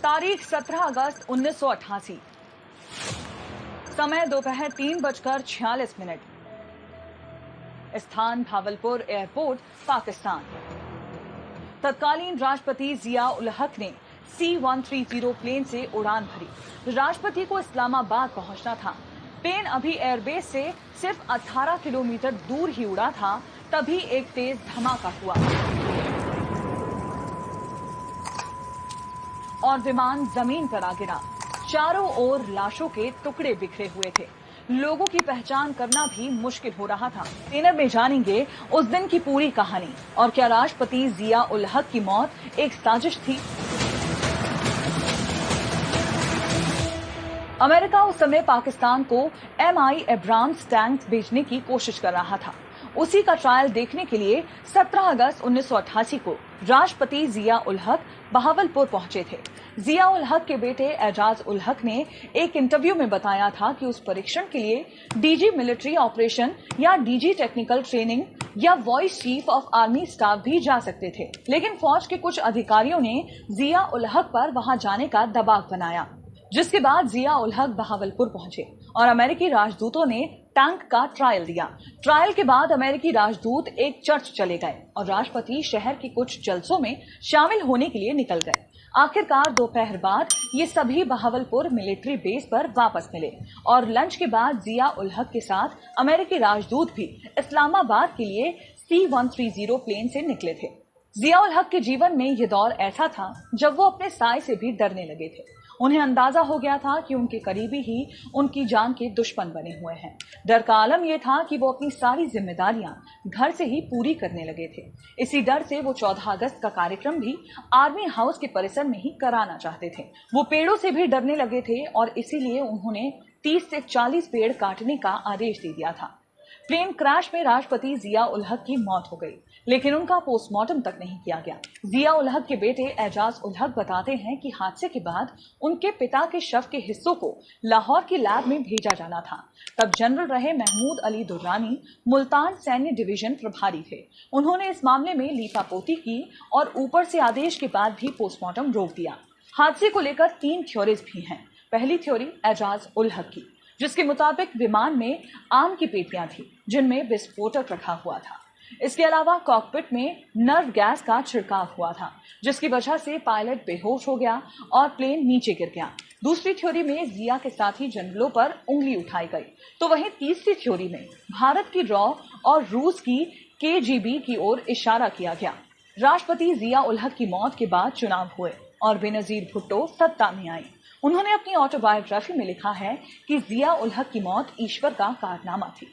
तारीख 17 अगस्त 1988। समय दोपहर 3:46। स्थान भावलपुर एयरपोर्ट, पाकिस्तान। तत्कालीन राष्ट्रपति जिया उल हक ने C-130 प्लेन से उड़ान भरी। राष्ट्रपति को इस्लामाबाद पहुंचना था। प्लेन अभी एयरबेस से सिर्फ 18 किलोमीटर दूर ही उड़ा था, तभी एक तेज धमाका हुआ और विमान जमीन पर आ गिरा। चारों ओर लाशों के टुकड़े बिखरे हुए थे। लोगों की पहचान करना भी मुश्किल हो रहा था। ट्रेनर में जानेंगे उस दिन की पूरी कहानी और क्या राष्ट्रपति जिया उल हक की मौत एक साजिश थी। अमेरिका उस समय पाकिस्तान को MI एब्राम्स टैंक भेजने की कोशिश कर रहा था। उसी का ट्रायल देखने के लिए 17 अगस्त 1988 को राष्ट्रपति जिया उल हक बहावलपुर पहुंचे थे। जिया उल हक के बेटे एजाज उल हक ने एक इंटरव्यू में बताया था कि उस परीक्षण के लिए DG मिलिट्री ऑपरेशन या DG टेक्निकल ट्रेनिंग या voice chief of army staff भी जा सकते थे, लेकिन फौज के कुछ अधिकारियों ने जिया उल हक पर वहां जाने का दबाव बनाया, जिसके बाद जिया उल हक बहावलपुर पहुंचे और अमेरिकी राजदूतों ने टैंक का ट्रायल दिया। ट्रायल के बाद अमेरिकी राजदूत एक चर्च चले गए और राष्ट्रपति शहर के कुछ जलसों में शामिल होने के लिए निकल गए। आखिरकार दोपहर बाद ये सभी बहावलपुर मिलिट्री बेस पर वापस मिले और लंच के बाद जिया उल हक के साथ अमेरिकी राजदूत भी इस्लामाबाद के लिए C-130 प्लेन से निकले थे। जिया उल हक के जीवन में यह दौर ऐसा था जब वो अपने साय से भी डरने लगे थे। उन्हें अंदाजा हो गया था कि उनके करीबी ही उनकी जान के दुश्मन बने हुए हैं। डर का आलम यह था कि वो अपनी सारी जिम्मेदारियां घर से ही पूरी करने लगे थे। इसी डर से वो 14 अगस्त का कार्यक्रम भी आर्मी हाउस के परिसर में ही कराना चाहते थे। वो पेड़ों से भी डरने लगे थे और इसीलिए उन्होंने 30 से 40 पेड़ काटने का आदेश दे दिया था। प्लेन क्रैश में राष्ट्रपति जिया उल हक की मौत हो गई, लेकिन उनका पोस्टमार्टम तक नहीं किया गया। जिया उल हक के बेटे एजाज उल हक बताते हैं कि हादसे के बाद उनके पिता के शव के हिस्सों को लाहौर की लैब में भेजा जाना था। तब जनरल रहे महमूद अली दुर्रानी मुल्तान सैन्य डिवीजन प्रभारी थे। उन्होंने इस मामले में लीपापोती की और ऊपर से आदेश के बाद भी पोस्टमार्टम रोक दिया। हादसे को लेकर 3 थ्योरीज भी हैं। पहली थ्योरी एजाज उल हक की, जिसके मुताबिक विमान में आम की पेटियां थी जिनमें विस्फोटक रखा हुआ था। इसके अलावा कॉकपिट में नर्व गैस का छिड़काव हुआ था, जिसकी वजह से पायलट बेहोश हो गया और प्लेन नीचे गिर गया। दूसरी थ्योरी में जिया के साथी जनरलों पर उंगली उठाई गई, तो वहीं तीसरी थ्योरी में भारत की रॉ और रूस की KGB की ओर इशारा किया गया। राष्ट्रपति जिया उल हक की मौत के बाद चुनाव हुए और बेनजीर भुट्टो सत्ता में आई। उन्होंने अपनी ऑटोबायोग्राफी में लिखा है कि जिया उल हक की मौत ईश्वर का कारनामा थी।